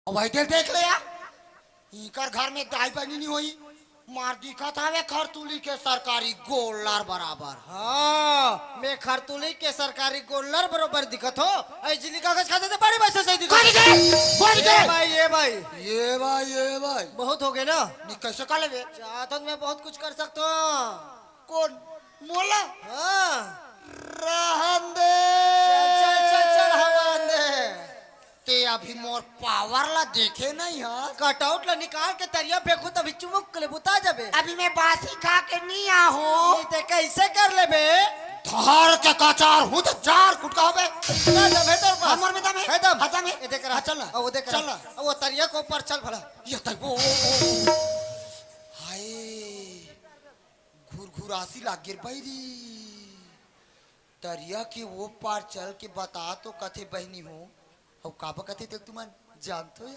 और भाई देख ले यार, इनकर घर में दाई बनी नहीं हुई, मार दिखा था वे खरतुली के सरकारी गोलर बराबर। हाँ, मैं खरतुली के सरकारी गोलर बराबर दिखत हो। ऐसी कागज खाते थे बड़ी वैसे सही दिखत। ये भाई ये भाई बहुत हो गए ना। नहीं कैसे कर ले चाहत मैं बहुत कुछ कर सकता हूँ। कौन मोला? हाँ, रहन दे। चल हवा दे। ते अभी मोर पावर ला देखे नहीं है। कटआउट ला निकाल के तरिया फेंकू तभी चुमुक ले बुता जाबे। अभी मैं बासी खा के नहीं आहो। नहीं ते कैसे कर ले बे? धार के कचार हूँ तो जार कुटका हो बे। हमर में दम है। दम है। ये देख रहा चल ना। वो देख रहा वो तरिया को ऊपर चल भला। ये तक वो हाय घुरघुरासी लाग गिर बैरी। तरिया के वो पार चल के बता तो कथे बहनी हो और काबा कथे तक तुम जानते हो।